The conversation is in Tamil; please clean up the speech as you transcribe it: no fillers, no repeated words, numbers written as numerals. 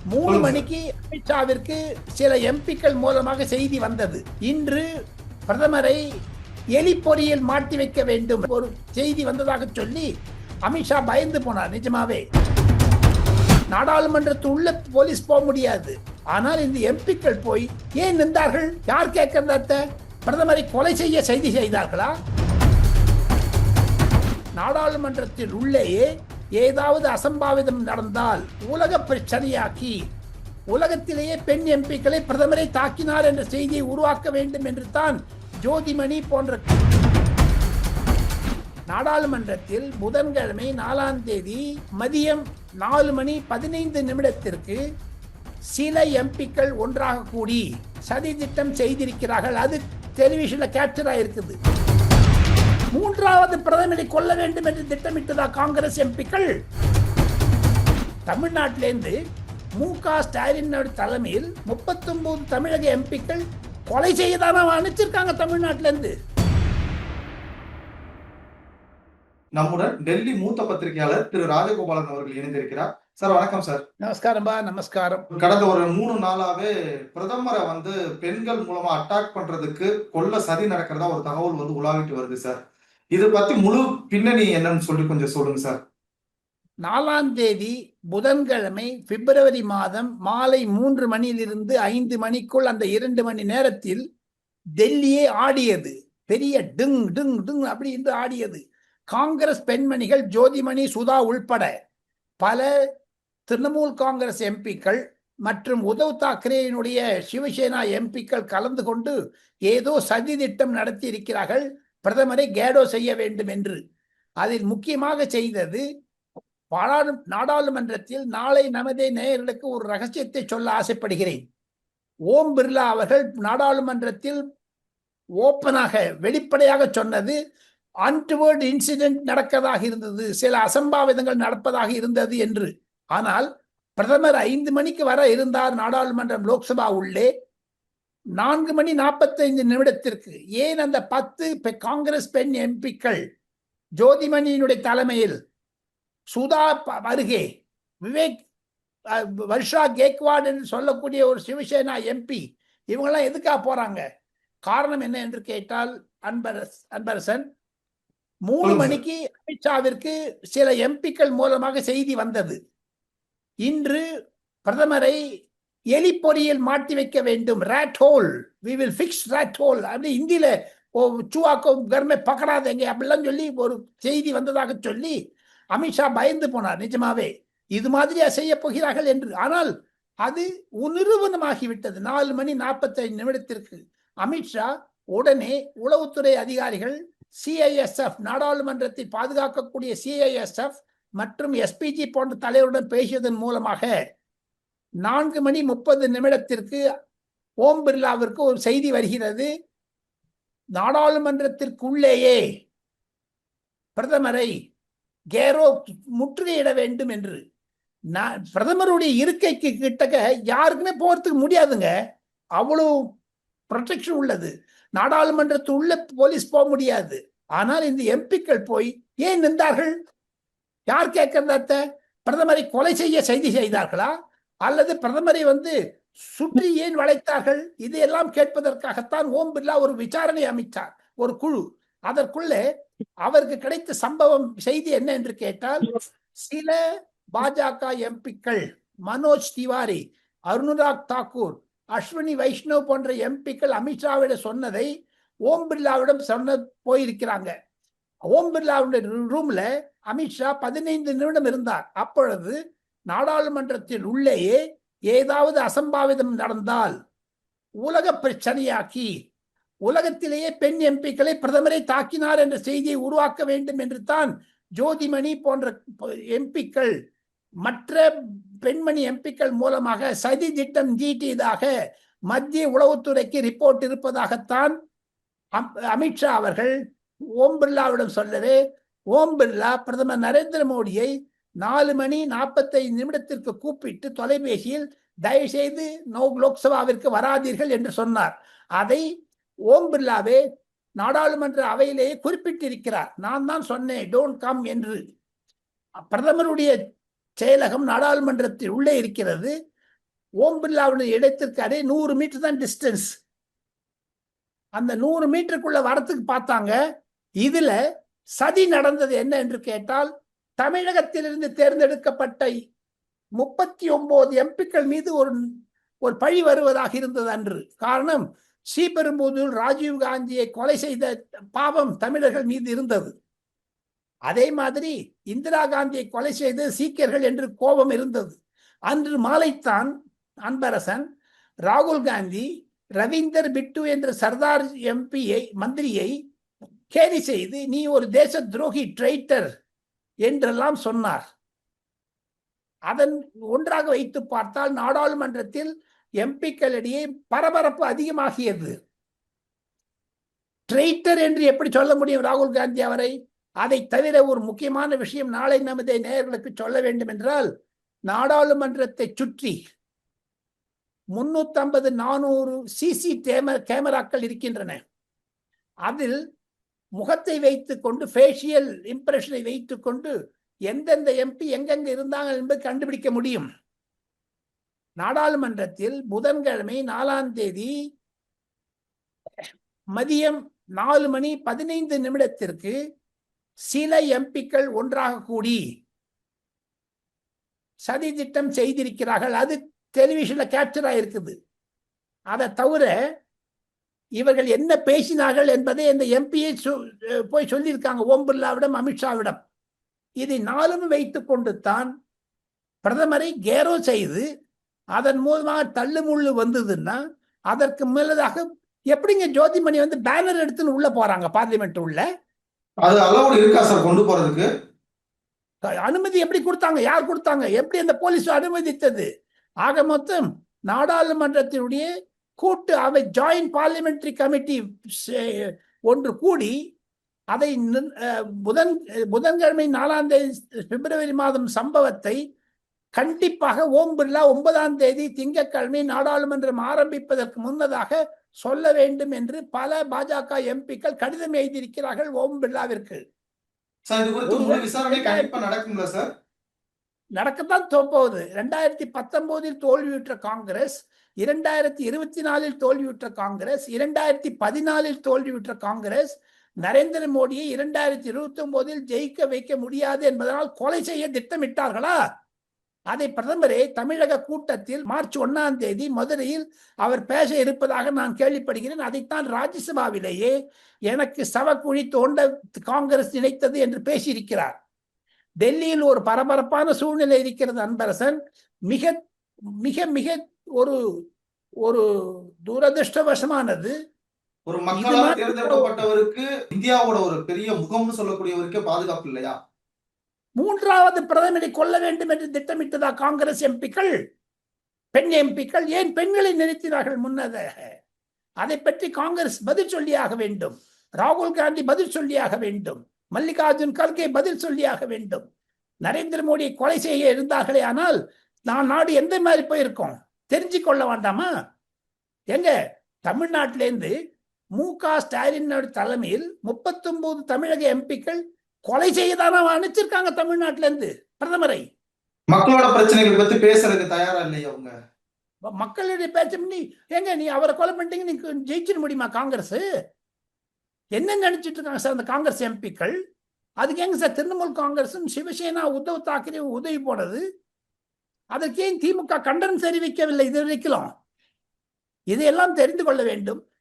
3 மணிக்கு அமித்ஷாவிற்கு சில எம்பிக்கள் மூலமாக செய்தி வந்தது. இன்று பிரதமரை எலி பொறியில் மாட்டி வைக்க வேண்டும் ஒரு செய்தி வந்ததாக சொல்லி அமித்ஷா பயந்து போனார். நிஜமாவே நாடாளுமன்றத்து உள்ள போலீஸ் போக முடியாது. ஆனால் இந்த எம்பிக்கள் போய் ஏன் நின்றார்கள்? யார் கேட்கிறத? பிரதமரை கொலை செய்ய செய்தி செய்தார்களா? நாடாளுமன்றத்தில் உள்ளேயே ஏதாவது அசம்பாவிதம் நடந்தால் உலக பிரச்சனையாக்கி உலகத்திலேயே பெண் எம்பிக்களை பிரதமரை தாக்கினார் என்ற செய்தியை உருவாக்க வேண்டும் என்று தான் ஜோதிமணி போன்ற நாடாளுமன்றத்தில் புதன்கிழமை 4ஆம் தேதி மதியம் 4:15 சில எம்பிக்கள் ஒன்றாக கூடி சதி திட்டம் செய்திருக்கிறார்கள். அது டெலிவிஷன்ல கேப்சர் ஆயிருக்குது. 3வது பிரதமரை கொல்ல வேண்டும் என்று திட்டமிட்டதா காங்கிரஸ் எம்பிக்கள்? தமிழ்நாட்டிலிருந்து மு.க. ஸ்டாலின் தலைமையில் 39 தமிழக எம்பிக்கள் கொலை செய்யதான அனுப்பிச்சிருக்காங்க தமிழ்நாட்டிலிருந்து. நம்முடன் டெல்லி மூத்த பத்திரிகையாளர் திரு ராஜகோபாலன் அவர்கள் இணைந்திருக்கிறார். சார் வணக்கம் சார். நமஸ்காரம்பா. நமஸ்காரம். கடந்த ஒரு 3 நாளாவே பிரதமரை பெண்கள் மூலமா அட்டாக் பண்றதுக்கு கொல்ல சதி நடக்கிறதா ஒரு தகவல் உலாவிட்டு வருது சார். இது பத்தி முழு பின்னணி என்னன்னு சொல்லி கொஞ்சம் சொல்லுங்க சார். 4ஆம் தேதி புதன்கிழமை பிப்ரவரி மாதம் மாலை 3 மணியிலிருந்து 5 மணிக்குள் அந்த 2 மணி நேரத்தில் டெல்லியே ஆடியது. பெரிய டிங் டிங் டிங் அப்படி என்று ஆடியது. காங்கிரஸ் பெண்மணிகள் ஜோதிமணி, சுதா உள்பட பல திரிணாமுல் காங்கிரஸ் எம்பிக்கள் மற்றும் உத்தவ் தாக்கரேயினுடைய சிவசேனா எம்பிக்கள் கலந்து கொண்டு ஏதோ சதி திட்டம் நடத்தி இருக்கிறார்கள் பிரதமரை கேடோ செய்ய வேண்டும் என்று. அதில் முக்கியமாக செய்தது, நாடாளுமன்றத்தில் நாளை நமதே நேயர்களுக்கு ஒரு ரகசியத்தை சொல்ல ஆசைப்படுகிறேன். ஓம் பிர்லா அவர்கள் நாடாளுமன்றத்தில் ஓப்பனாக வெளிப்படையாக சொன்னது, அன்டுவர்ட் இன்சிடென்ட் நடக்கதாக இருந்தது, சில அசம்பாவிதங்கள் நடப்பதாக இருந்தது என்று. ஆனால் பிரதமர் 5 மணிக்கு வர இருந்தார் நாடாளுமன்றம் லோக்சபா உள்ளே. 4:45 ஏன் அந்த 10 காங்கிரஸ் பெண் எம்பிக்கள் ஜோதிமணியினுடைய தலைமையில் சுதா அருகே விவேக் வர்ஷா கேக்வாட் என்று சொல்லக்கூடிய ஒரு சிவசேனா எம்பி, இவங்கெல்லாம் எதுக்காக போறாங்க? காரணம் என்ன என்று கேட்டால், அன்பரசன், 3 மணிக்கு அமித்ஷாவிற்கு சில எம்பிக்கள் மூலமாக செய்தி வந்தது. இன்று பிரதமரை எலி பொறியில் மாட்டி வைக்க வேண்டும். Rat hole, we will fix rat hole அப்படி இந்தியில சூவாக்கோ கர்மே பக்கடாதேங்க அப்படிலாம் சொல்லி ஒரு செய்தி வந்ததாக சொல்லி அமித்ஷா பயந்து போனார். நிஜமாவே இது மாதிரியா செய்ய போகிறார்கள் என்று. ஆனால் அது நிரூபணமாகிவிட்டது. 4:45 அமித்ஷா உடனே உளவுத்துறை அதிகாரிகள், CISF, நாடாளுமன்றத்தை பாதுகாக்கக்கூடிய CISF மற்றும் SPG போன்ற தலைவருடன் பேசியதன் மூலமாக 4:30 ஓம் பிர்லாவிற்கு ஒரு செய்தி வருகிறது. நாடாளுமன்றத்திற்குள்ளேயே பிரதமரை கேரோ முற்றுகையிட வேண்டும் என்று. பிரதமருடைய இருக்கைக்கு கிட்டக்க யாருக்குமே போறதுக்கு முடியாதுங்க, அவ்வளவு ப்ரொடெக்ஷன் உள்ளது. நாடாளுமன்றத்து உள்ள போலீஸ் போக முடியாது. ஆனால் இந்த எம்பிக்கள் போய் ஏன் நின்றார்கள்? யார் கேட்கிறத? பிரதமரை கொலை செய்ய செய்தி செய்தார்களா? அல்லது பிரதமரை சுற்றி ஏன் வளைத்தார்கள்? இதையெல்லாம் கேட்பதற்காகத்தான் ஓம் பிர்லா ஒரு விசாரணை அமைச்சார், ஒரு குழு. அதற்குள்ளே அவருக்கு கிடைத்த சம்பவம் செய்தி என்ன என்று கேட்டால், சில பாஜக எம்பிக்கள் மனோஜ் திவாரி, அருணுராக் தாக்கூர், அஸ்வினி வைஷ்ணவ் போன்ற எம்பிக்கள் அமித்ஷாவிடம் சொன்னதை ஓம் பிர்லாவிடம் சொன்ன போயிருக்கிறாங்க. ஓம் பிர்லாவுடைய ரூம்ல அமித்ஷா 15 நிமிடம் இருந்தார். அப்பொழுது நாடாளுமன்றத்தில் உள்ளேயே ஏதாவது அசம்பாவிதம் நடந்தால் உலக பிரச்சனையாக்கி உலகத்திலேயே பெண் எம்பிக்களை பிரதமரை தாக்கினார் என்ற செய்தியை உருவாக்க வேண்டும் என்று தான் ஜோதிமணி போன்ற எம்பிக்கள் மற்ற பெண்மணி எம்பிக்கள் மூலமாக சதி திட்டம் தீட்டியதாக மத்திய உளவுத்துறைக்கு ரிப்போர்ட் இருப்பதாகத்தான் அமித்ஷா அவர்கள் ஓம் பிர்லாவிடம் சொல்லவே, ஓம் பிர்லா பிரதமர் நரேந்திர மோடியை 4:45 கூப்பிட்டு தொலைபேசியில் தயவுசெய்து லோக்சபாவிற்கு வராதீர்கள் என்று சொன்னார். அதை ஓம் பிர்லாவே நாடாளுமன்ற அவையிலேயே குறிப்பிட்டிருக்கிறார். நான் தான் சொன்னேன் டோன்ட் கம் என்று. பிரதமருடைய செயலகம் நாடாளுமன்றத்தில் உள்ளே இருக்கிறது. ஓம் பிர்லாவுடைய இடத்திற்கு அதே 100 மீட்டர் தான் டிஸ்டன்ஸ். அந்த 100 மீட்டருக்குள்ள வரத்துக்கு பார்த்தாங்க. இதுல சதி நடந்தது என்ன என்று கேட்டால், தமிழகத்திலிருந்து தேர்ந்தெடுக்கப்பட்ட 39 எம்பிக்கள் மீது ஒரு பழி வருவதாக இருந்தது அன்று. காரணம், ஸ்ரீபெரும்புதூர் ராஜீவ் காந்தியை கொலை செய்த பாவம் தமிழர்கள் மீது இருந்தது. அதே மாதிரி இந்திரா காந்தியை கொலை செய்த சீக்கியர்கள் என்று கோபம் இருந்தது. அன்று மாலைத்தான் அன்பரசன் ராகுல் காந்தி ரவீந்தர் பிட்டு என்ற சர்தார் எம்பியை மந்திரியை கேலி செய்து நீ ஒரு தேச துரோகி ட்ரைட்டர் என்றெல்லாம் சொன்னார். அதன் ஒன்றாக வைத்து பார்த்தால் நாடாளுமன்றத்தில் எம்பிக்களிடையே பரபரப்பு அதிகமாகியது. ட்ரைட்டர் என்று எப்படி சொல்ல முடியும் ராகுல் காந்தி அவரை? அதை தவிர ஒரு முக்கியமான விஷயம் நாளை நமது நேயர்களுக்கு சொல்ல வேண்டும் என்றால், நாடாளுமன்றத்தை சுற்றி 350-400 சிசி கேமராக்கள் இருக்கின்றன. அதில் முகத்தை வைத்துக் கொண்டு ஃபேஷியல் இம்ப்ரெஷனை வைத்துக் கொண்டு எந்தெந்த எம்பி எங்கெங்க இருந்தாங்க என்பதை கண்டுபிடிக்க முடியும். நாடாளுமன்றத்தில் புதன்கிழமை 4ஆம் தேதி மதியம் 4:15 சில எம்பிக்கள் ஒன்றாக கூடி சதி திட்டம் செய்திருக்கிறார்கள். அது டெலிவிஷன்ல கேப்சர் ஆயிருக்குது. அதை தவிர இவர்கள் என்ன பேசினார்கள் என்பதை இந்த எம்பியை போய் சொல்லியிருக்காங்க ஓம் பிர்லாவிடம், அமித்ஷாவிடம். இதை நாளும் வைத்துக் கொண்டு தான் பிரதமரை கேரோ செய்து அதன் மூலமாக தள்ளுமுள்ளு வந்ததுன்னா, அதற்கு மேலதாக எப்படிங்க ஜோதிமணி வந்து பேனர் எடுத்துன்னு உள்ள போறாங்க பார்லிமெண்ட் உள்ள? அது அலௌட் இருக்கா சார் கொண்டு போறதுக்கு? அனுமதி எப்படி கொடுத்தாங்க? யார் கொடுத்தாங்க? எப்படி அந்த போலீஸ் அனுமதித்தது? ஆக மொத்தம் நாடாளுமன்றத்தினுடைய கூட்டு அவை ஜாயிண்ட் பார்லிமெண்டரி கமிட்டி ஒன்று கூடி அதை புதன்கிழமை 4ஆம் தேதி பிப்ரவரி மாதம் சம்பவத்தை கண்டிப்பாக ஓம் பிர்லா 9ஆம் தேதி திங்கட்கிழமை நாடாளுமன்றம் ஆரம்பிப்பதற்கு முன்னதாக சொல்ல வேண்டும் என்று பல பாஜக எம்பிக்கள் கடிதம் எழுதியிருக்கிறார்கள் ஓம் பிர்லாவிற்கு. நடக்கத்தான் போகுது. 2019 தோல்வியுற்ற காங்கிரஸ், 2024 தோல்வியுற்ற காங்கிரஸ், 2014 தோல்வியுற்ற காங்கிரஸ் நரேந்திர மோடியை 2029 ஜெயிக்க வைக்க முடியாது என்பதனால் கொலை செய்ய திட்டமிட்டார்களா? அதை பிரதமரே தமிழக கூட்டத்தில் மார்ச் 1ஆம் தேதி மதுரையில் அவர் பேச இருப்பதாக நான் கேள்விப்படுகிறேன். அதைத்தான் ராஜ்யசபாவிலேயே எனக்கு சவக்குழி தோண்ட காங்கிரஸ் நினைத்தது என்று பேசியிருக்கிறார். டெல்லியில் ஒரு பரபரப்பான சூழ்நிலை இருக்கிறது அன்பரசன். மிக மிக மிக ஒரு ஒரு துரதிருஷ்டவசமானது. ஒரு மக்களால் தேர்ந்தெடுக்கப்பட்டவருக்கு இந்தியாவோட ஒரு பெரிய முகம்னு சொல்லக்கூடியவருக்கே பாதுகாப்பு இல்லையா? 3வது பிரதமரை கொல்ல வேண்டும் என்று திட்டமிட்டதா காங்கிரஸ் எம்பிக்கள்? பெண் எம்பிக்கள் ஏன் பெண்களை நிறுத்தினார்கள் முன்னதாக? அதை பற்றி காங்கிரஸ் பதில் சொல்லியாக வேண்டும். ராகுல் காந்தி பதில் சொல்லியாக வேண்டும். மல்லிகார்ஜுன் கர்கே பதில் சொல்லியாக வேண்டும். நரேந்திர மோடியை கொலை செய்ய இருந்தார்களே, ஆனால் நாடு எந்த மாதிரி போயிருக்கோம் தெரிஞ்சு கொள்ள வேண்டாமா? எங்க தமிழ்நாட்டிலேருந்து மு.க. ஸ்டாலின் தலைமையில் 39 தமிழக எம்பிக்கள் கொலை செய்யதான அனுப்பிச்சிருக்காங்க தமிழ்நாட்டில இருந்து பிரதமரை. மக்களோட பிரச்சனைகள் பத்தி பேசுறதுக்கு தயாரா இல்லையா அவங்க? மக்களுடைய பேச்ச எங்க நீ அவரை கொலை பண்ணிட்டீங்க, நீங்க ஜெயிச்சிட முடியுமா காங்கிரஸ்? என்ன நினைச்சிட்டு இருக்காங்க சார் அந்த காங்கிரஸ் எம்பிக்கள்? அதுக்கு எங்க சார் திரிணாமுல் காங்கிரசும் சிவசேனா உத்தவ் தாக்கரே உதவி போனது? அதற்கு ஏன் திமுக கண்டனம் தெரிவிக்கவில்லை இது வரைக்கும்? இதையெல்லாம் தெரிந்து கொள்ள வேண்டும்.